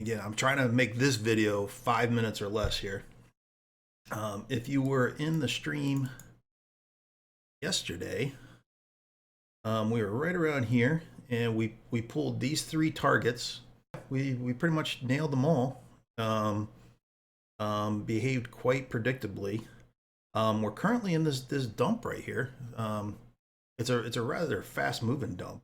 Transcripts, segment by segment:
Again, I'm trying to make this video 5 minutes or less here. If you were in the stream yesterday, we were right around here, and we pulled these three targets. We pretty much nailed them all. Behaved quite predictably. We're currently in this dump right here. It's a rather fast moving dump.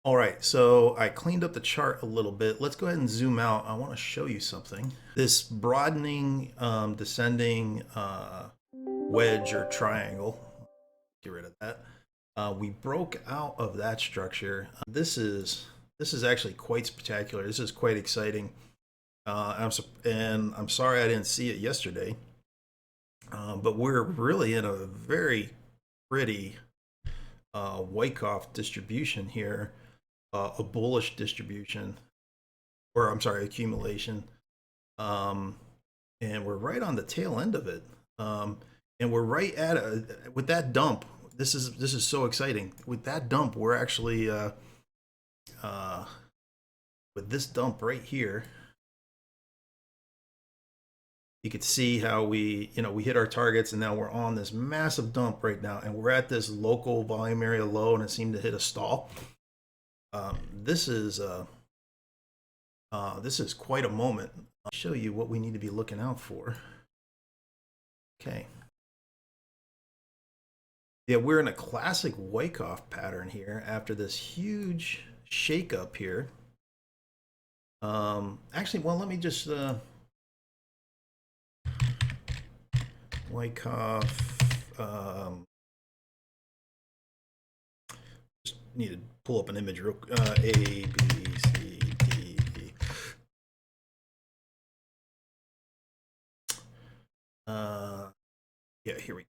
All right, so I cleaned up the chart a little bit. Let's go ahead and zoom out. I want to show you something. This broadening, descending wedge or triangle. Get rid of that. We broke out of that structure. This is actually quite spectacular. This is quite exciting. I'm sorry I didn't see it yesterday, but we're really in a very pretty Wyckoff distribution here, a bullish distribution, or I'm sorry, accumulation, and we're right on the tail end of it, and we're right at with that dump. This is so exciting. With that dump, we're actually with this dump right here. You could see how we hit our targets, and now we're on this massive dump right now, and we're at this local volume area low, and it seemed to hit a stall. This is quite a moment. I'll show you what we need to be looking out for. Okay. Yeah, we're in a classic Wyckoff pattern here after this huge shakeup here. Actually, well, let me just Wyckoff. Just need to pull up an image real A, B, C, D, E. Yeah, here we go.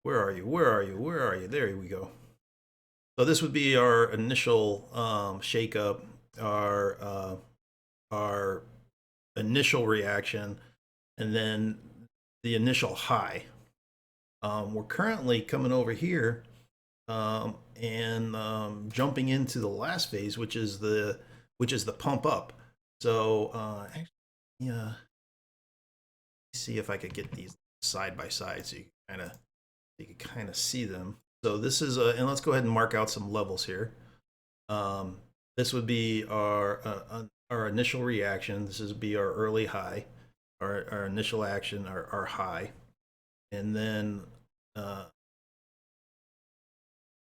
Where are you? Where are you? Where are you? There we go. So this would be our initial shakeup, our initial reaction, and then the initial high. We're currently coming over here and jumping into the last phase, which is the pump up. So actually, yeah, see if I could get these side by side so you can kind of see them. So this is and let's go ahead and mark out some levels here. This would be our initial reaction. This would be our early high, our initial action, our high, and then let's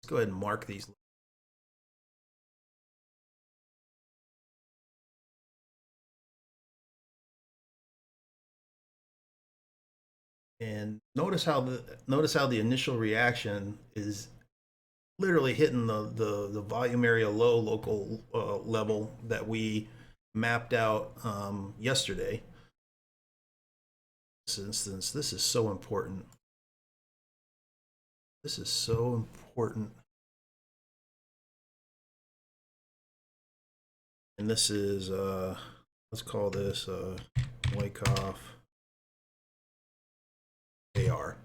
go ahead and mark these. And notice how the initial reaction is literally hitting the volume area low local level that we mapped out yesterday. For instance, this is so important. This is so important. And this is let's call this Wyckoff AR.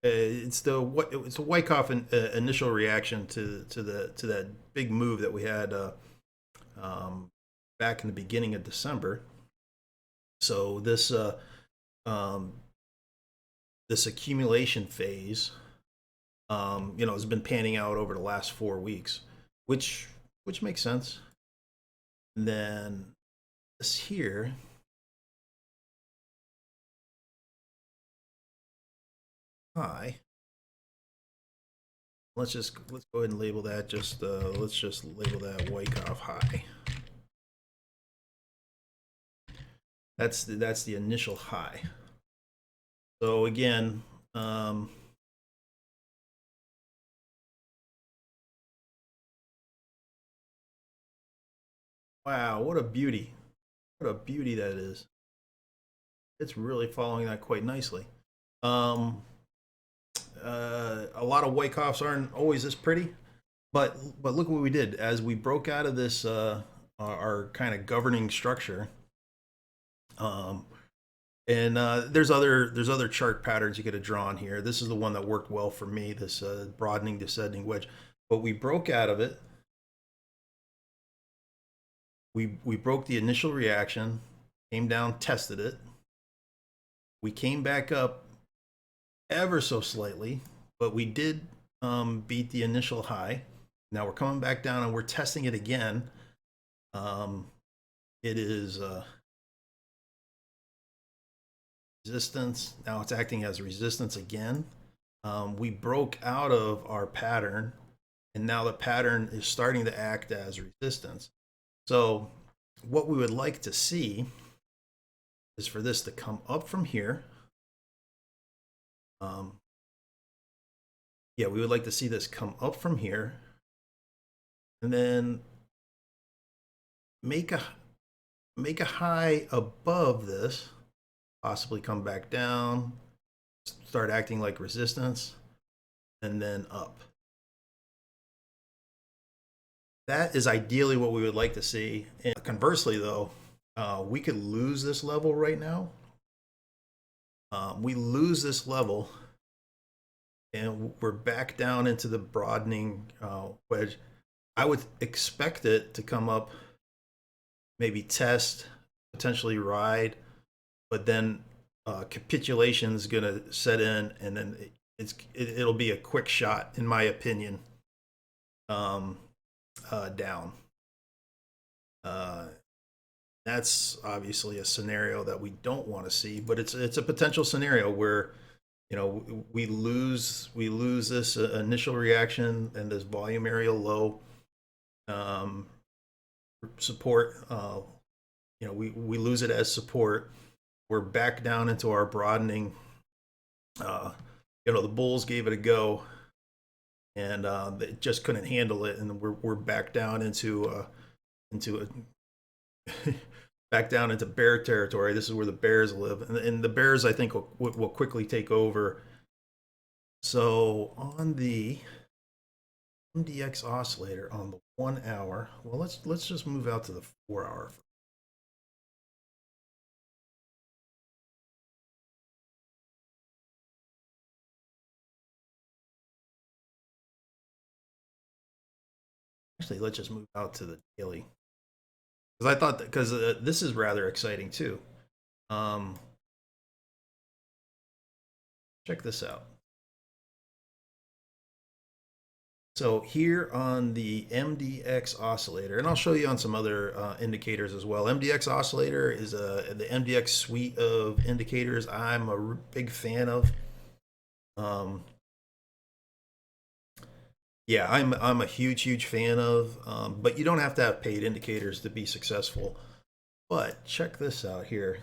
It's a Wyckoff initial reaction to that big move that we had back in the beginning of December. So this this accumulation phase, has been panning out over the last 4 weeks, which makes sense. And then this here. High. Let's go ahead and label that. Let's just label that Wyckoff high. That's the initial high. So again, wow, what a beauty! What a beauty that is. It's really following that quite nicely. A lot of Wyckoffs aren't always this pretty, but look what we did as we broke out of this our kind of governing structure. And there's other chart patterns you could have drawn here. This is the one that worked well for me, this broadening descending wedge. But we broke out of it. We broke the initial reaction, came down, tested it. We came back up ever so slightly, but we did beat the initial high. Now we're coming back down and we're testing it again. It is resistance. Now it's acting as resistance again. We broke out of our pattern, and now the pattern is starting to act as resistance. So what we would like to see is for this to come up from here. Yeah, we would like to see this come up from here and then make a high above this, possibly come back down, start acting like resistance, and then up. That is ideally what we would like to see. And conversely, though, we could lose this level right now. We lose this level, and we're back down into the broadening wedge. I would expect it to come up, maybe test, potentially ride, but then capitulation is going to set in, and then it'll be a quick shot, in my opinion, down. That's obviously a scenario that we don't want to see, but it's a potential scenario where, you know, we lose this initial reaction and this volume area low support. You know, we lose it as support. We're back down into our broadening. You know, the bulls gave it a go, and they just couldn't handle it, and we're back down into back down into bear territory. This is where the bears live, and the bears, I think, will quickly take over. So on the Mdx Oscillator on the 1 hour, well, let's just move out to the 4 hour. Actually, let's just move out to the daily, because I thought that, because this is rather exciting too. Check this out. So here on the Mdx Oscillator, and I'll show you on some other indicators as well. Mdx Oscillator is the Mdx suite of indicators I'm a big fan of. Yeah, I'm a huge fan of, but you don't have to have paid indicators to be successful. But check this out here.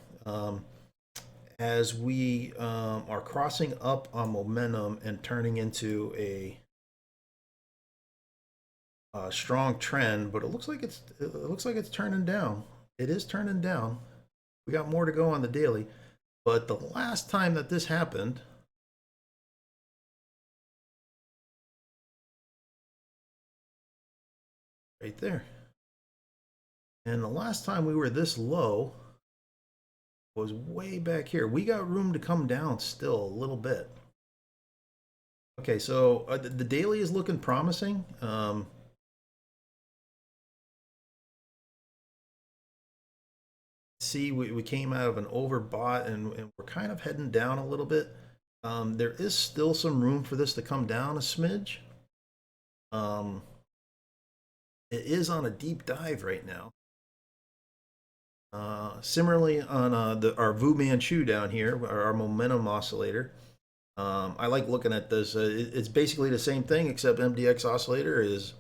As we are crossing up on momentum and turning into a strong trend, but it looks like it's turning down. It is turning down. We got more to go on the daily, but the last time that this happened, right there, and the last time we were this low was way back here. We got room to come down still a little bit. Okay, so the daily is looking promising. See, we came out of an overbought, and we're kind of heading down a little bit. There is still some room for this to come down a smidge. It is on a deep dive right now. Similarly on our Fu Manchu down here, our momentum oscillator. I like looking at this. It's basically the same thing, except Mdx Oscillator is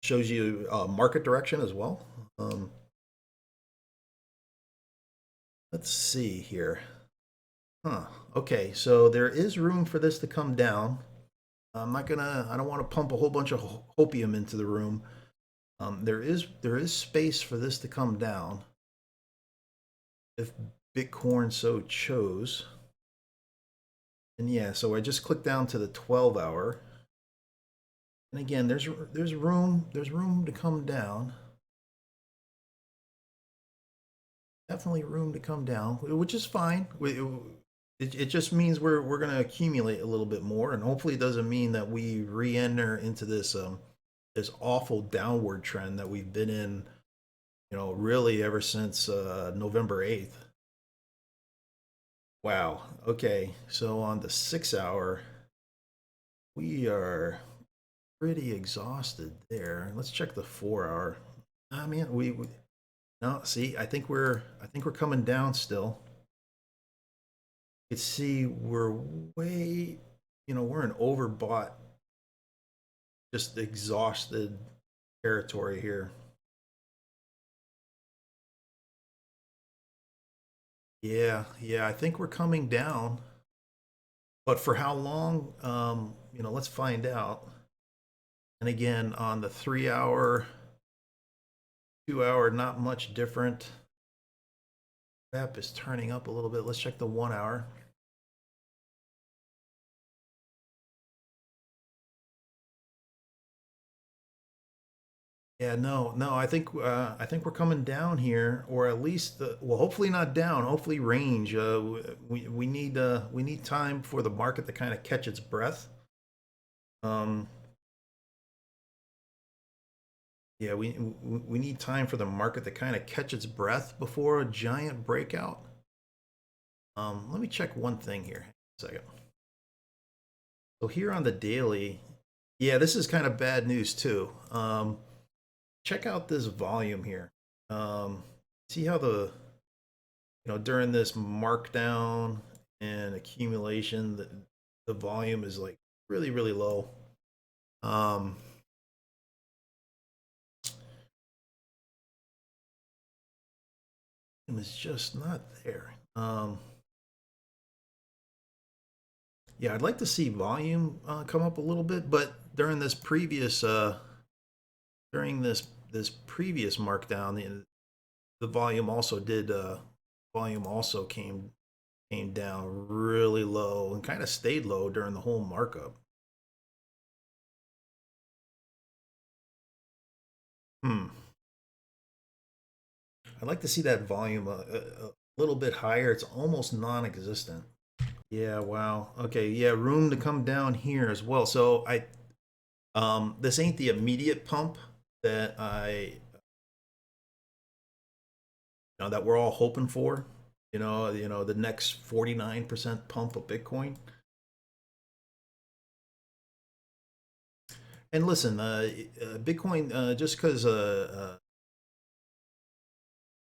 shows you market direction as well. Let's see here. Okay, so there is room for this to come down. I don't want to pump a whole bunch of hopium into the room. There is space for this to come down if Bitcoin so chose. And yeah, so I just clicked down to the 12 hour. And again, there's room to come down. definitely room to come down, which is fine. It just means we're going to accumulate a little bit more, and hopefully it doesn't mean that we re-enter into this awful downward trend that we've been in, really ever since November 8th. Wow. Okay, so on the 6 hour, we are pretty exhausted there. Let's check the 4 hour. I mean, we no, see, I think we're coming down still. You can see we're way, we're in overbought, just exhausted territory here. Yeah, I think we're coming down, but for how long? Let's find out. And again, on the 3 hour, 2 hour, not much different. Map is turning up a little bit. Let's check the 1 hour. Yeah, no. I think we're coming down here, or at least well, hopefully not down. Hopefully range. We need time for the market to kind of catch its breath. Um, yeah, we need time for the market to kind of catch its breath before a giant breakout. Let me check one thing here. A second. So here on the daily, yeah, this is kind of bad news too. Check out this volume here. See how during this markdown and accumulation, the volume is like really, really low. It's just not there. Yeah, I'd like to see volume come up a little bit, but during this previous markdown, the volume also came down really low and kind of stayed low during the whole markup. Hmm. I'd like to see that volume a little bit higher. It's almost non-existent. Yeah, wow. Okay, yeah, room to come down here as well. So this ain't the immediate pump that that we're all hoping for. The next 49% pump of Bitcoin. And listen, Bitcoin, just because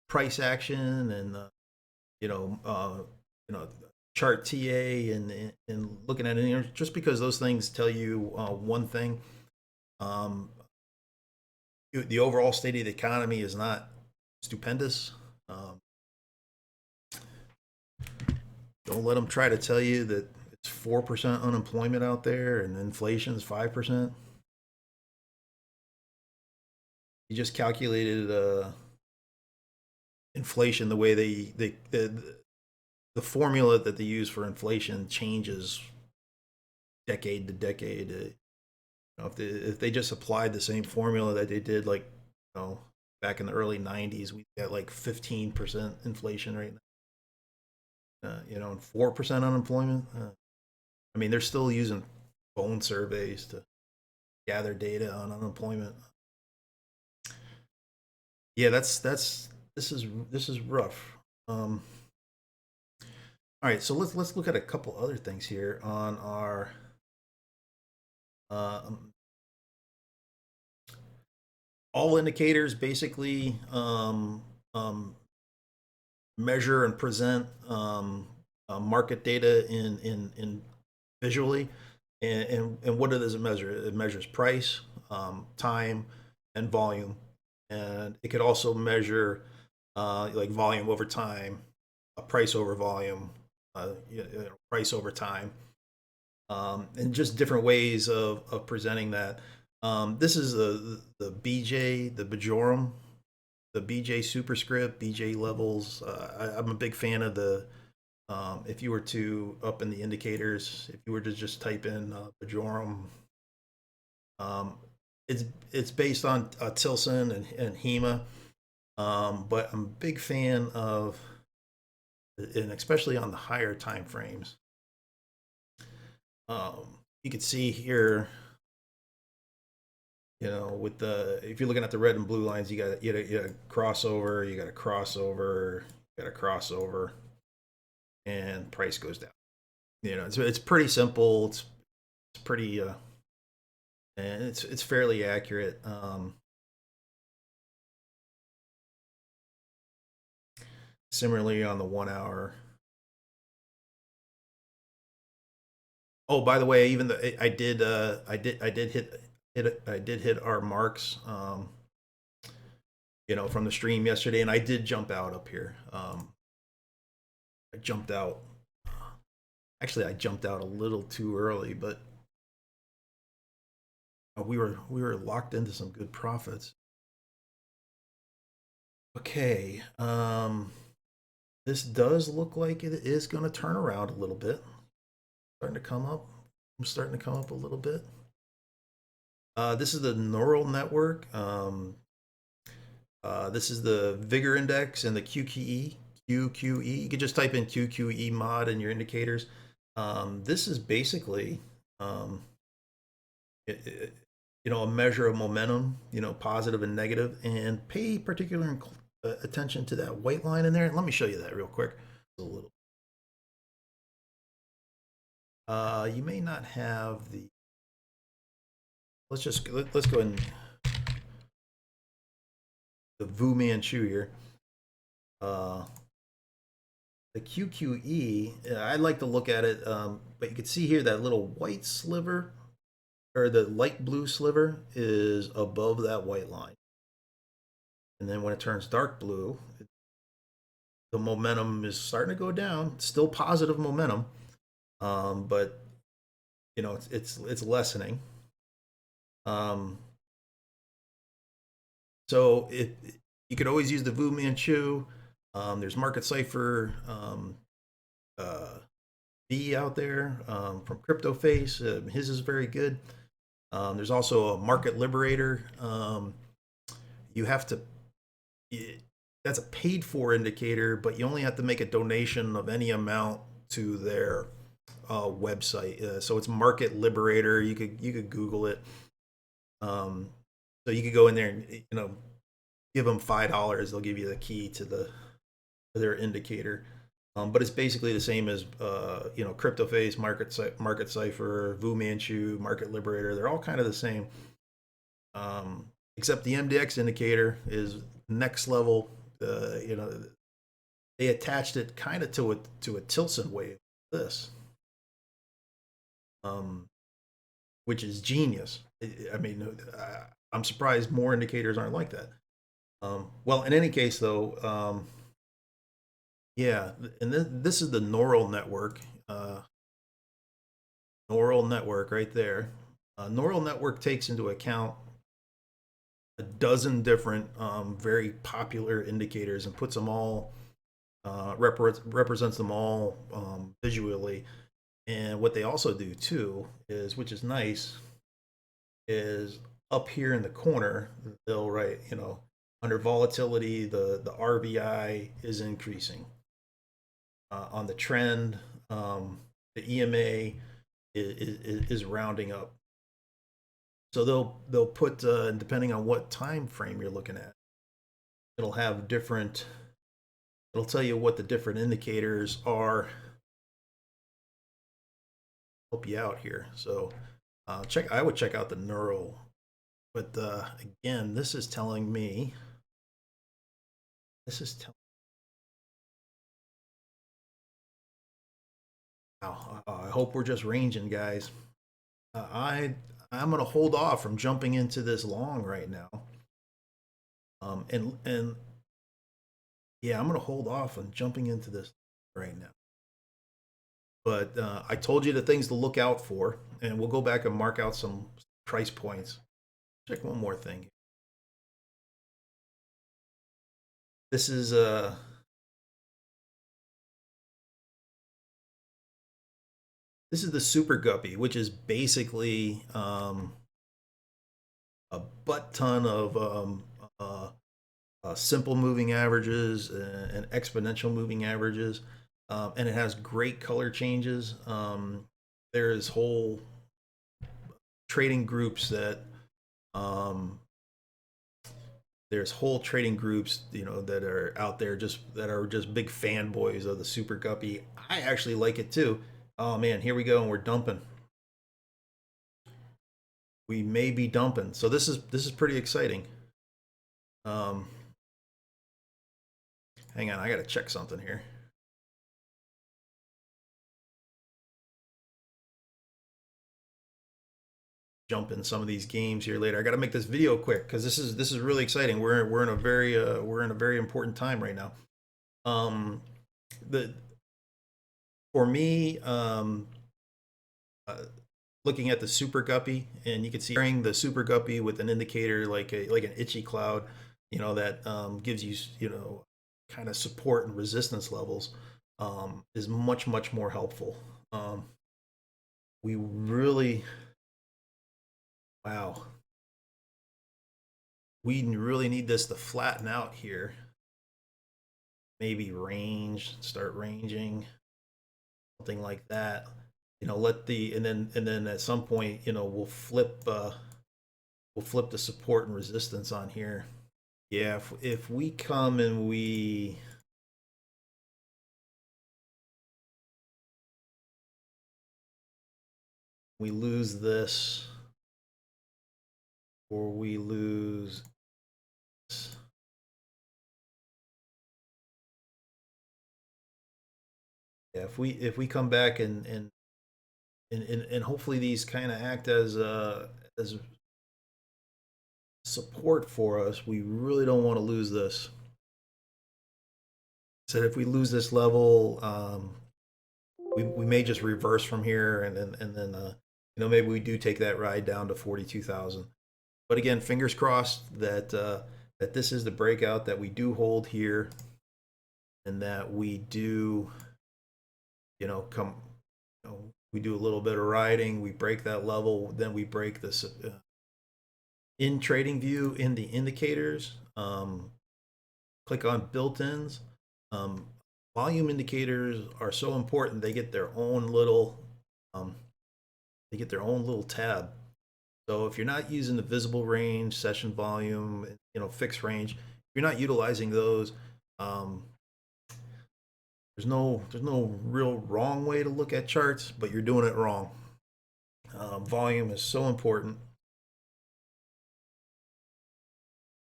price action and you know, uh, chart TA and looking at it, just because those things tell you one thing, um, the overall state of the economy is not stupendous. Um, don't let them try to tell you that it's 4% unemployment out there and inflation is 5%. You just calculated inflation the way the formula that they use for inflation changes decade to decade. If they just applied the same formula that they did, like back in the early '90s, we got like 15% inflation right now. And 4% unemployment. I mean, they're still using phone surveys to gather data on unemployment. Yeah, this is rough. All right, so let's look at a couple other things here on our um, all indicators. Basically, measure and present market data in visually, and what does it measure? It measures price, time, and volume, and it could also measure like volume over time, price over volume, price over time, and just different ways of presenting that. This is the BJ, the Bajorum, the BJ superscript, BJ levels. I'm a big fan of the. If you were to up in the indicators, if you were to just type in Bajorum, um, it's based on Tilson and HEMA. But I'm a big fan of, and especially on the higher time frames. You can see here, with the, if you're looking at the red and blue lines, you got a crossover, you got a crossover, you got a crossover, and price goes down. It's pretty simple. It's pretty and it's fairly accurate. Similarly on the 1 hour. Oh, by the way, even the I did hit our marks, from the stream yesterday, and I did jump out up here. I jumped out. Actually, I jumped out a little too early, but we were locked into some good profits. Okay, this does look like it is going to turn around a little bit. Starting to come up. I'm starting to come up a little bit. This is the neural network. This is the vigor index and the QQE. QQE. You can just type in QQE mod in your indicators. This is basically, a measure of momentum, positive and negative, and pay particular attention to that white line in there. Let me show you that real quick. A little. You may not have the. Let's go ahead and the Vu Manchu here. The QQE, I'd like to look at it, but you can see here that little white sliver, or the light blue sliver, is above that white line. And then when it turns dark blue, the momentum is starting to go down. Still positive momentum, but it's lessening. So you could always use the Vu Manchu. There's Market Cipher B out there from CryptoFace. His is very good. There's also a Market Liberator. You have to. That's a paid for indicator, but you only have to make a donation of any amount to their website. So it's Market Liberator. You could Google it. So you could go in there and give them $5. They'll give you the key to their indicator. But it's basically the same as CryptoFace, Market Cipher, Vu Manchu, Market Liberator. They're all kind of the same, except the Mdx indicator is next level. They attached it kind of to a Tilson wave. This, which is genius. I mean, I'm surprised more indicators aren't like that. Well, in any case, though, yeah, and this is the neural network. Neural network right there. Neural network takes into account a dozen different very popular indicators and puts them all, represents them all visually. And what they also do too is, which is nice, is up here in the corner, they'll write, under volatility, the RVI is increasing. On the trend, the EMA is rounding up. So they'll put, depending on what time frame you're looking at, it'll have different. It'll tell you what the different indicators are. Help you out here. So I would check out the neural, but again, this is telling me. This is telling. Wow, I hope we're just ranging, guys. I'm gonna hold off from jumping into this long right now. And yeah, I'm gonna hold off on jumping into this right now. But I told you the things to look out for, and we'll go back and mark out some price points. Check one more thing. This is the super guppy, which is basically a butt ton of simple moving averages and exponential moving averages, and it has great color changes. There's whole trading groups that um, there's whole trading groups, you know, that are out there that are just big fanboys of the Super Guppy. I actually like it too. Oh man, here we go, and we're dumping. We may be dumping, so this is pretty exciting. Um, Hang on, I gotta check something here. Jump in some of these games here later. I got to make this video quick because this is really exciting. We're in a very important time right now. The For me, uh, looking at the Super Guppy, and you can see the Super Guppy with an indicator like an itchy cloud, you know, that gives you, you know, kind of support and resistance levels, is much more helpful. We really, wow, we really need this to flatten out here. Maybe start ranging, something like that. You know, let the and then at some point, you know, we'll flip the support and resistance on here. Yeah, if we come and we lose this, or we lose this. Yeah, if we come back and hopefully these kind of act as support for us, we really don't want to lose this. So if we lose this level, we may just reverse from here, and then you know, maybe we do take that ride down to 42,000. But again, fingers crossed that that this is the breakout, that we do hold here, and that we do, you know, you know, we do a little bit of riding, we break that level, then we break this in trading view in the indicators. Click on built-ins. Um, Volume indicators are so important. They get their own little tab. So if you're not using the visible range, session volume, you know, fixed range, if you're not utilizing those, um, there's no real wrong way to look at charts, but you're doing it wrong. Volume is so important.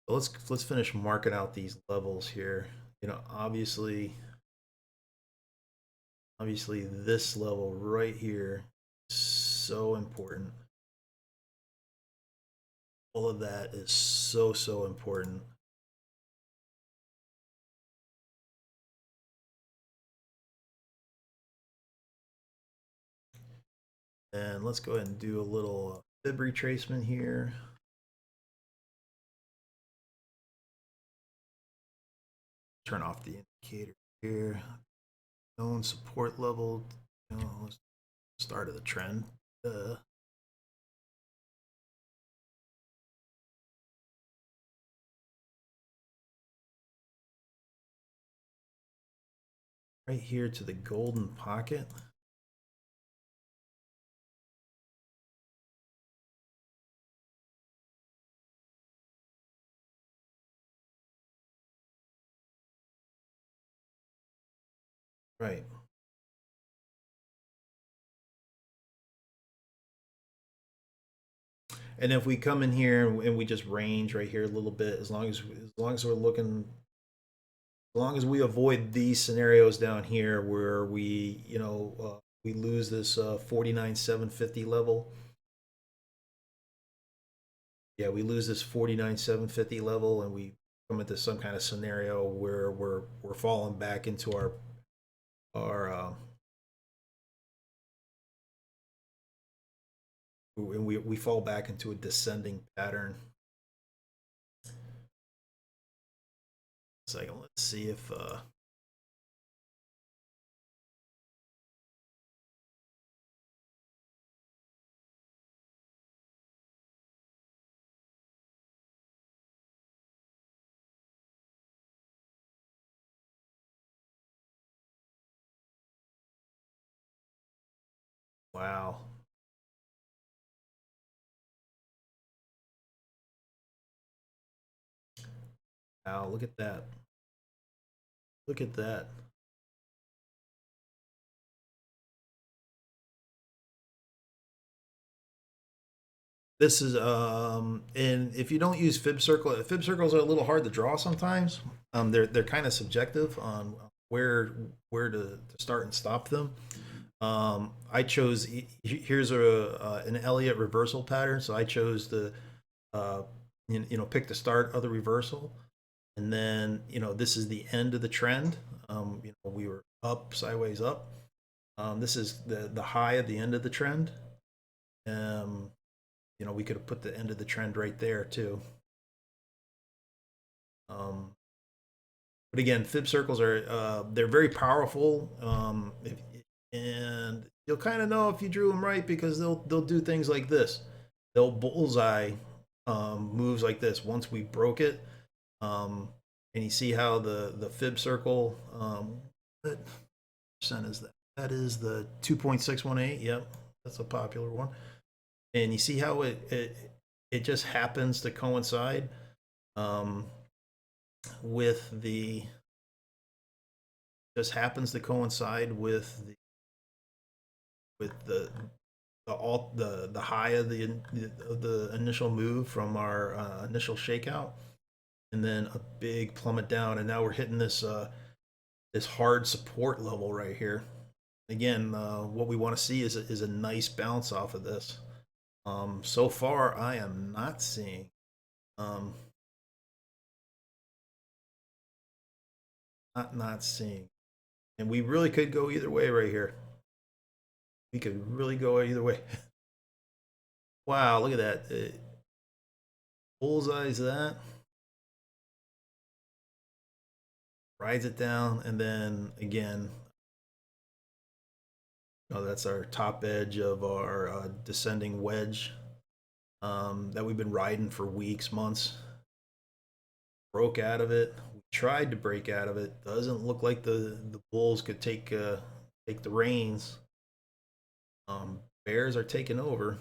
So let's finish marking out these levels here. You know, obviously this level right here is so important. All of that is so important. And let's go ahead and do a little fib retracement here. Turn off the indicator here. Known support level. You know, start of the trend. Right here to the golden pocket. Right. And if we come in here and we just range right here a little bit, as long as we're looking, as long as we avoid these scenarios down here where we, you know, we lose this 49,750 level. Yeah, we lose this 49,750 level, and we come into some kind of scenario where we're falling back into our and we fall back into a descending pattern. Second, let's see if Wow. Wow, look at that. Look at that. This is and if you don't use fib circles are a little hard to draw sometimes. They're kind of subjective on where to start and stop them. I chose here's a an Elliott reversal pattern, so I chose the uh, pick the start of the reversal, and then this is the end of the trend. We were up, sideways up. This is the high of the end of the trend. Um, we could have put the end of the trend right there too. Um, but again, fib circles are they're very powerful, and you'll kind of know if you drew them right because they'll do things like this. They'll bullseye moves like this once we broke it. Um, and you see how the fib circle, what percent is that? That is the 2.618. Yep, that's a popular one. And you see how it just happens to coincide um, with the just happens to coincide with the high of the initial move from our initial shakeout, and then a big plummet down, and now we're hitting this hard support level right here. Again, what we want to see is a nice bounce off of this. So far, I am not seeing. Um, not seeing, and we really could go either way right here. We could really go either way. Wow, look at that! Bullseyes that, rides it down, and then again, that's our top edge of our descending wedge that we've been riding for weeks, months. Broke out of it. We tried to break out of it. Doesn't look like the bulls could take the reins. Bears are taking over.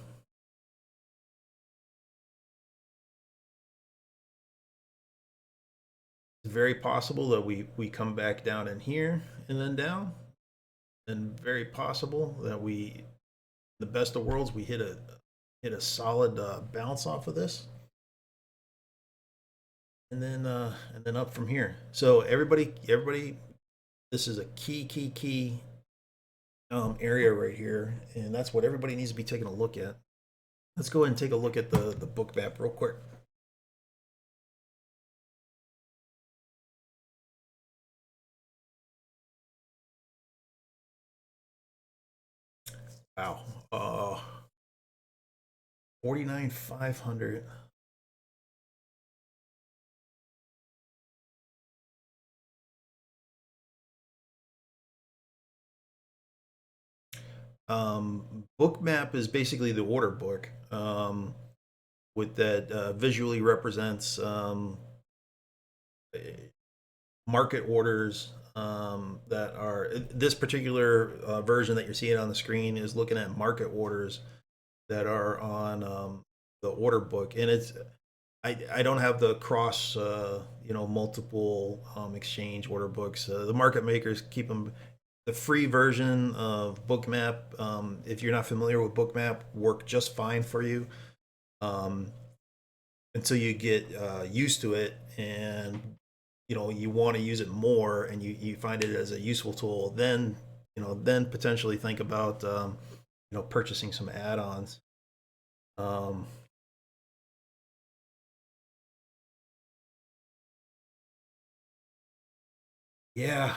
It's very possible that we come back down in here and then down, and very possible that the best of worlds, we hit a solid bounce off of this, and then up from here. So everybody, this is a key area right here, and that's what everybody needs to be taking a look at. Let's go ahead and take a look at the book map real quick. Wow. 49,500. Bookmap is basically the order book with that visually represents market orders that are this particular version that you're seeing on the screen is looking at market orders that are on the order book, and I don't have the cross multiple exchange order books. The market makers keep them. The free version of Bookmap, if you're not familiar with Bookmap, work just fine for you um, until you get used to it, and you want to use it more, and you find it as a useful tool. Then potentially think about purchasing some add-ons. Um, yeah.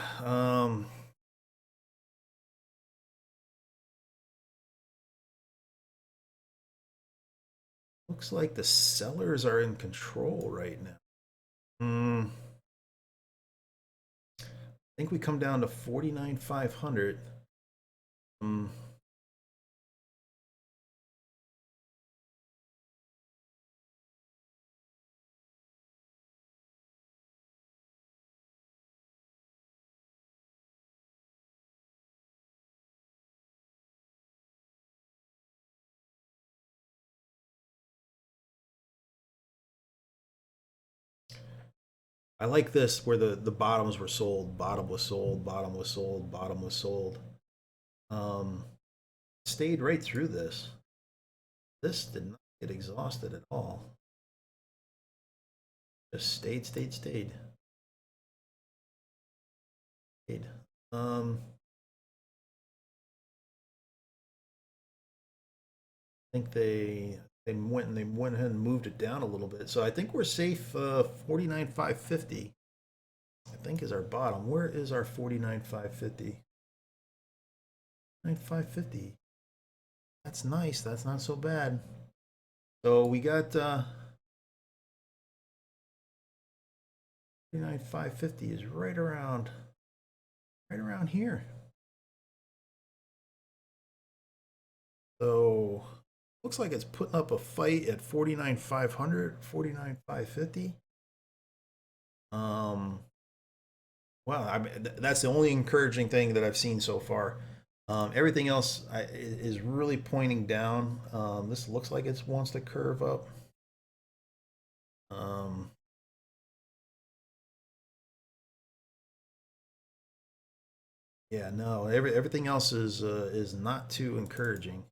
Looks like the sellers are in control right now. I think we come down to 49,500. Mm, I like this where the bottoms were sold, bottom was sold, bottom was sold, bottom was sold. Stayed right through this. This did not get exhausted at all. Just stayed. Stayed. I think they went ahead and moved it down a little bit. So I think we're safe. 49,550. I think is our bottom. Where is our 49,550? 9,550. That's nice. That's not so bad. So we got 49,550 is right around here. So looks like it's putting up a fight at 49,500, 49,550. Wow, I mean, that's the only encouraging thing that I've seen so far. Everything else is really pointing down. This looks like it wants to curve up. Yeah, no, everything else is not too encouraging.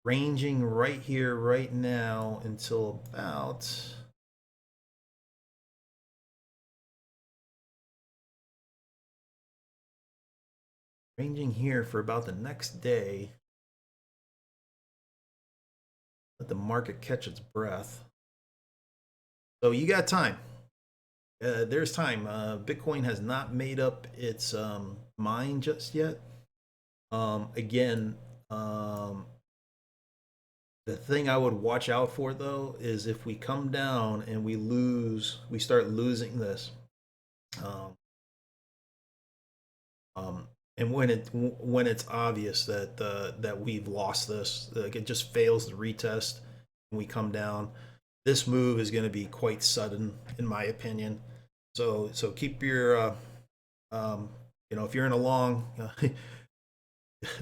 Ranging right here, right now, until about ranging here for about the next day. Let the market catch its breath. So you got time. There's time. Bitcoin has not made up its mind just yet. Again, the thing I would watch out for though is if we come down and we start losing this. And when it's obvious that that we've lost this, like it just fails to retest, and we come down, this move is going to be quite sudden, in my opinion. So keep your, if you're in a long,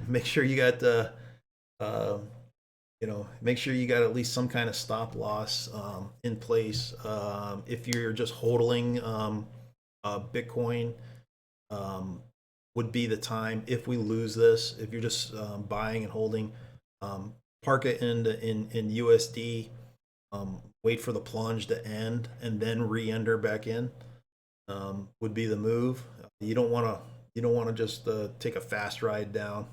make sure you got the, make sure you got at least some kind of stop loss in place. If you're just hodling Bitcoin, would be the time if we lose this. If you're just buying and holding, park it in USD. Wait for the plunge to end and then re-enter back in. Would be the move. You don't want to just take a fast ride down.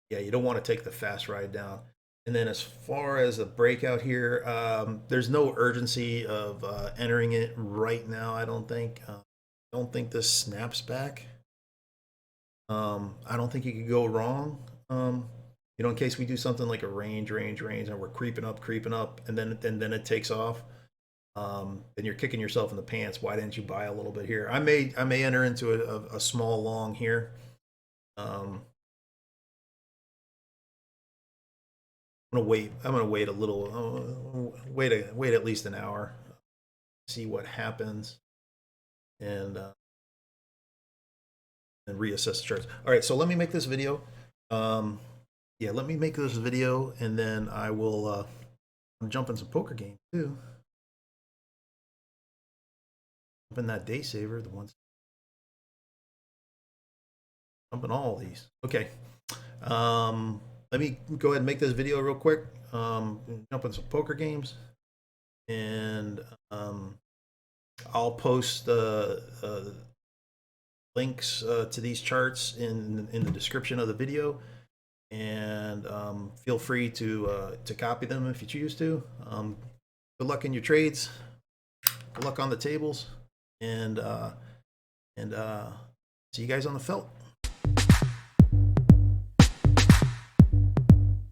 Yeah, you don't want to take the fast ride down. And then as far as the breakout here, there's no urgency of entering it right now. I don't think. I don't think this snaps back. I don't think you could go wrong. In case we do something like a range, and we're creeping up, and then it takes off. Then you're kicking yourself in the pants. Why didn't you buy a little bit here? I may enter into a small long here. I'm gonna wait. I'm gonna wait a little. Wait at least an hour. See what happens, and reassess the charts. All right, so let me make this video. Yeah, let me make this video, and then I will jump in some poker games too. Jump in that day saver, the ones. Jump in all these. Okay. Let me go ahead and make this video real quick. Jump in some poker games, and I'll post links to these charts in the description of the video, and feel free to copy them if you choose to. Good luck in your trades. Good luck on the tables, and see you guys on the felt.